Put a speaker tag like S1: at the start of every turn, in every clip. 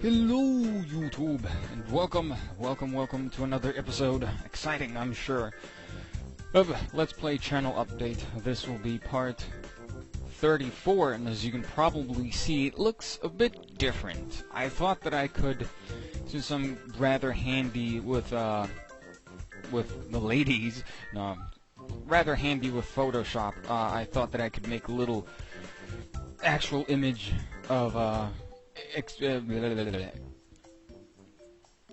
S1: Hello, YouTube, and welcome to another episode, exciting, I'm sure, of Let's Play Channel Update. This will be part 34, and as you can probably see, it looks a bit different. I thought that I could, since I'm rather handy with the ladies, no, rather handy with Photoshop, I thought that I could make a little actual image of,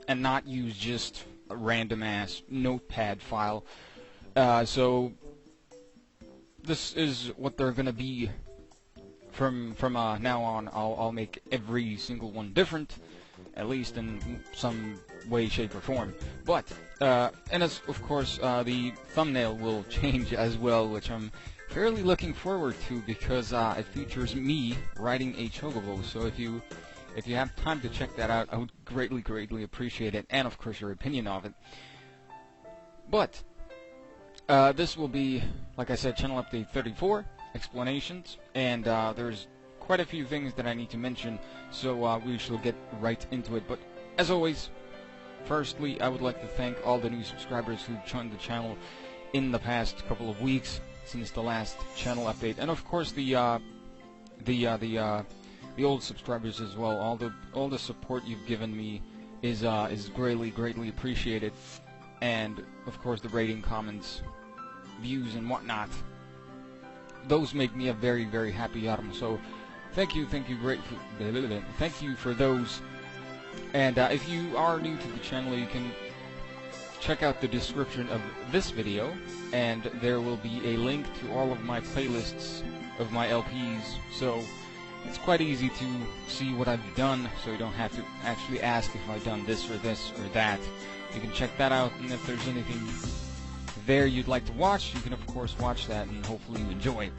S1: and not use just a random-ass notepad file. So this is what they're gonna be from now on. I'll make every single one different, at least in some way, shape, or form. But and as of course the thumbnail will change as well, which I'm fairly looking forward to because it features me riding a chocobo. So if you have time to check that out, I would greatly appreciate it, and of course your opinion of it. But this will be, like I said, Channel Update 34, explanations, and there's quite a few things that I need to mention, so we shall get right into it. But as always, firstly, I would like to thank all the new subscribers who joined the channel in the past couple of weeks since the last channel update, and of course the old subscribers as well. All the support you've given me is greatly appreciated, and of course the rating, comments, views, and whatnot. Those make me a very happy autumn. So thank you for those. And if you are new to the channel, you can check out the description of this video, and there will be a link to all of my playlists of my LPs, so it's quite easy to see what I've done, so you don't have to actually ask if I've done this or that. You can check that out, and if there's anything there you'd like to watch, you can of course watch that, and hopefully you enjoy it.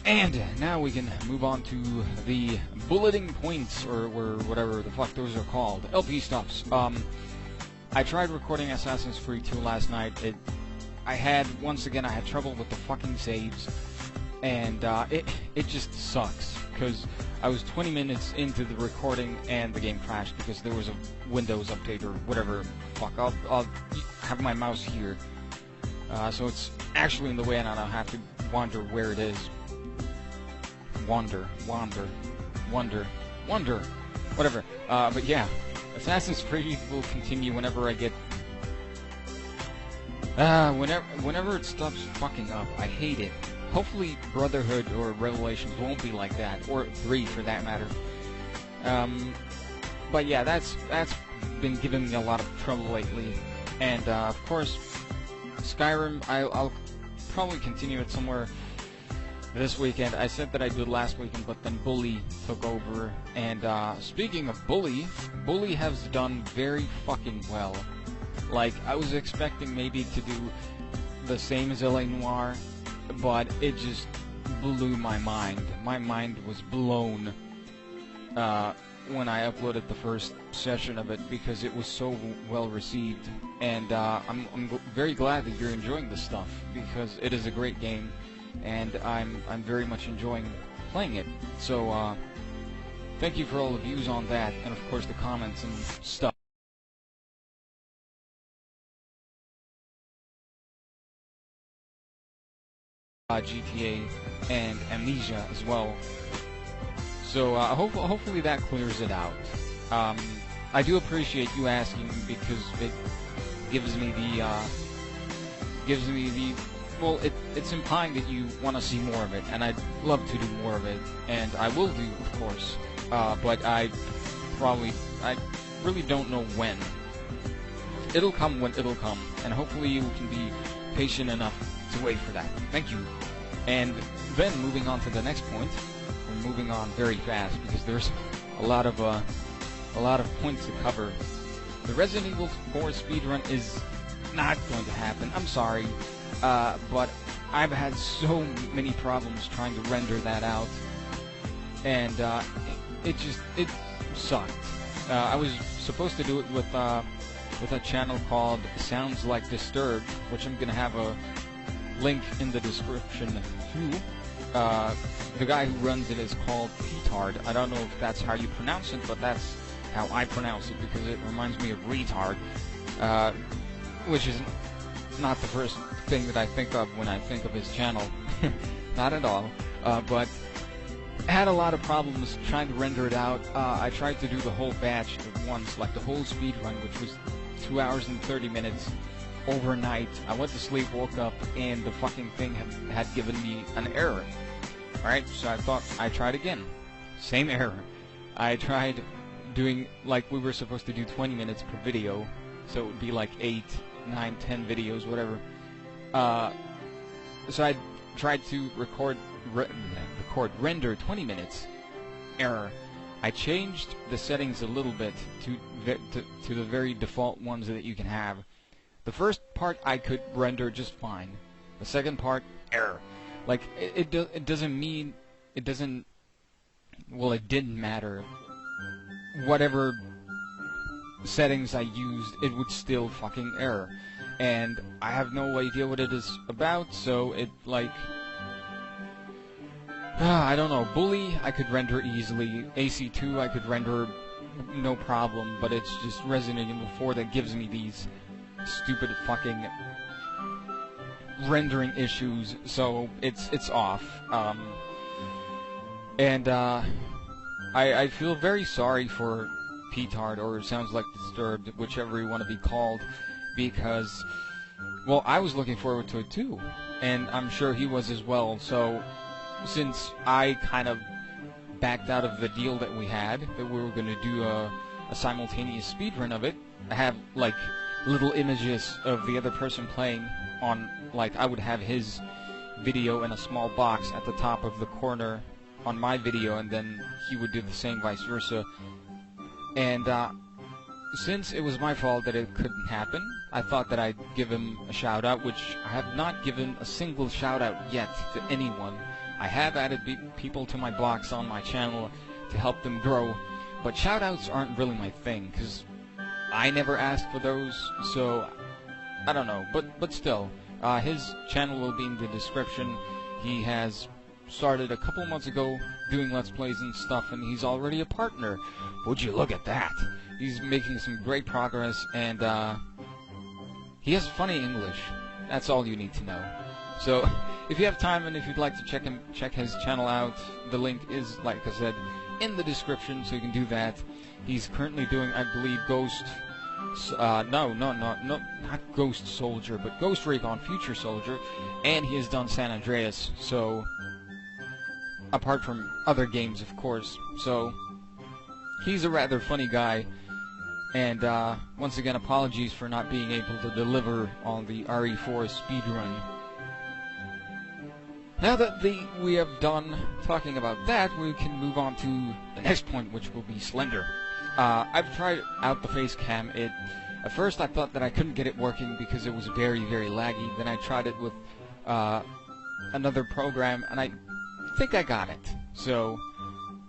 S1: And now we can move on to the bulleting points, or whatever the fuck those are called, LP stuffs. I tried recording Assassin's Creed 2 last night. Once again, I had trouble with the fucking saves, and it just sucks, because I was 20 minutes into the recording and the game crashed because there was a Windows update or whatever. Fuck, I'll have my mouse here, so it's actually in the way, and I don't have to wonder where it is. Wonder, whatever. But yeah, Assassin's Creed will continue whenever I get whenever it stops fucking up. I hate it. Hopefully Brotherhood or Revelations won't be like that, or 3 for that matter. But yeah, that's been giving me a lot of trouble lately. And of course, Skyrim, I'll probably continue it somewhere this weekend. I said that I did last weekend, but then Bully took over. And speaking of Bully has done very fucking well. Like, I was expecting maybe to do the same as L.A. Noire, but it just blew my mind. My mind was blown when I uploaded the first session of it, because it was so well received. And I'm very glad that you're enjoying this stuff, because it is a great game, and I'm very much enjoying playing it. So thank you for all the views on that, and of course the comments and stuff. GTA and Amnesia as well. So hopefully that clears it out. I do appreciate you asking, because it gives me the well, it's implying that you want to see more of it, and I'd love to do more of it, and I will do, of course. But I really don't know when. It'll come when it'll come, and hopefully you can be patient enough to wait for that. Thank you. And then moving on to the next point, we're moving on very fast because there's a lot of points to cover. The Resident Evil 4 speedrun is not going to happen. I'm sorry, but I've had so many problems trying to render that out, and it sucked. I was supposed to do it with a channel called Sounds Like Disturbed, which I'm gonna have a link in the description too. the guy who runs it is called Petard. I don't know if that's how you pronounce it, but that's how I pronounce it because it reminds me of retard, which is not the first thing that I think of when I think of his channel. Not at all. But I had a lot of problems trying to render it out. I tried to do the whole batch at once, like the whole speed run, which was 2 hours and 30 minutes overnight. I went to sleep, woke up, and the fucking thing had given me an error. Alright, so I thought I'd try it again. Same error. I tried doing, like, we were supposed to do 20 minutes per video, so it would be like 8, 9, 10 videos, whatever. So I tried to render 20 minutes. Error. I changed the settings a little bit to the very default ones that you can have. The first part I could render just fine. The second part, error. Like, it didn't matter. Whatever settings I used, it would still fucking error. And I have no idea what it is about, so it, like... I don't know. Bully, I could render easily. AC2, I could render no problem, but it's just Resident Evil 4 that gives me these stupid fucking rendering issues, so it's off. I feel very sorry for Petard, or Sounds Like Disturbed, whichever you want to be called, because, well, I was looking forward to it too, and I'm sure he was as well, so since I kind of backed out of the deal that we had, that we were going to do a simultaneous speedrun of it, I have, like, little images of the other person playing on, like, I would have his video in a small box at the top of the corner on my video, and then he would do the same, vice versa. And since it was my fault that it couldn't happen, I thought that I'd give him a shout out, which I have not given a single shout out yet to anyone. I have added people to my blocks on my channel to help them grow, but shout outs aren't really my thing, because I never asked for those, so I don't know, but still, his channel will be in the description. He has started a couple months ago doing Let's Plays and stuff, and he's already a partner. Would you look at that? He's making some great progress, and he has funny English. That's all you need to know. So, if you have time and if you'd like to check his channel out, the link is, like I said, in the description, so you can do that. He's currently doing, I believe, not Ghost Soldier, but Ghost Recon Future Soldier, and he has done San Andreas, so, apart from other games, of course, so, he's a rather funny guy, and, once again, apologies for not being able to deliver on the RE4 speedrun. Now that we have done talking about that, we can move on to the next point, which will be Slender. I've tried out the face cam. At first I thought that I couldn't get it working because it was very, very laggy. Then I tried it with another program, and I think I got it. So,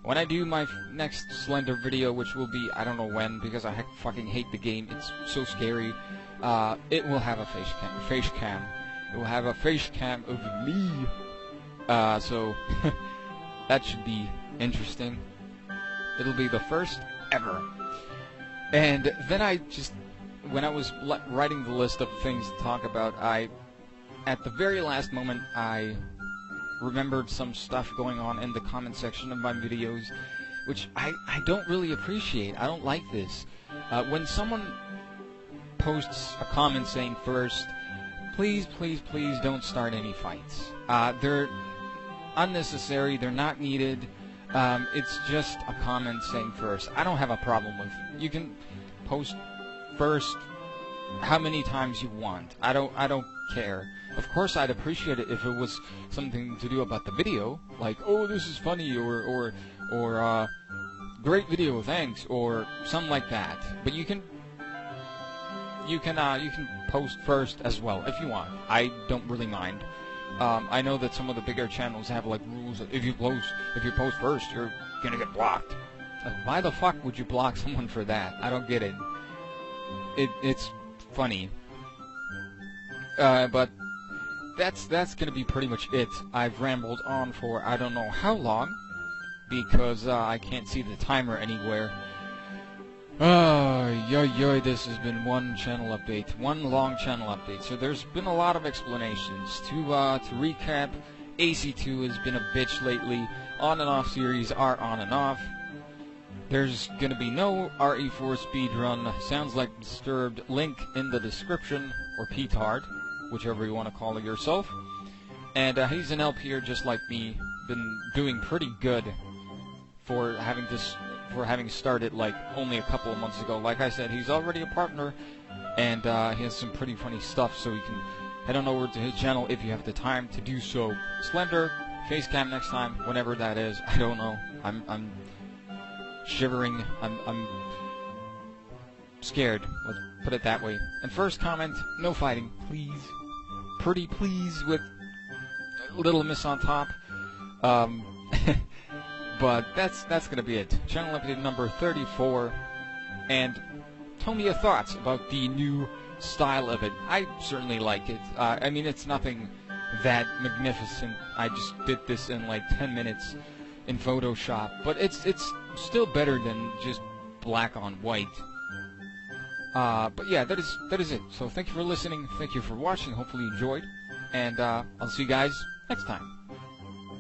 S1: when I do my next Slender video, which will be, I don't know when, because I fucking hate the game, it's so scary, it will have a face cam. It will have a face cam of me. So, that should be interesting. It'll be the first ever. And then when I was writing the list of things to talk about, at the very last moment, I remembered some stuff going on in the comment section of my videos, which I don't really appreciate. I don't like this. When someone posts a comment saying first, please, please, please don't start any fights. They're unnecessary, they're not needed. It's just a comment saying first. I don't have a problem with it. You can post first how many times you want. I don't care. Of course, I'd appreciate it if it was something to do about the video, like, oh, this is funny, or great video, thanks, or something like that. But you can post first as well if you want. I don't really mind. I know that some of the bigger channels have like rules that if you post first, you're gonna get blocked. Why the fuck would you block someone for that? I don't get it. It's funny. But that's gonna be pretty much it. I've rambled on for I don't know how long, because I can't see the timer anywhere. This has been one channel update, one long channel update. So there's been a lot of explanations. To recap, AC2 has been a bitch lately. On and off series are on and off. There's gonna be no RE4 speedrun. Sounds like Disturbed. Link in the description, or P-Tard, whichever you want to call it yourself. And he's an LPer just like me. Been doing pretty good for having started like only a couple of months ago. Like I said, he's already a partner, and he has some pretty funny stuff, so you can head on over to his channel if you have the time to do so. Slender, facecam next time, whenever that is. I don't know. I'm shivering. I'm scared. Let's put it that way. And first comment, no fighting, please. Pretty please with little miss on top. But that's gonna be it. Channel update number 34, and tell me your thoughts about the new style of it. I certainly like it. I mean, it's nothing that magnificent. I just did this in like 10 minutes in Photoshop, but it's still better than just black on white. But yeah, that is it. So thank you for listening. Thank you for watching. Hopefully you enjoyed, and I'll see you guys next time.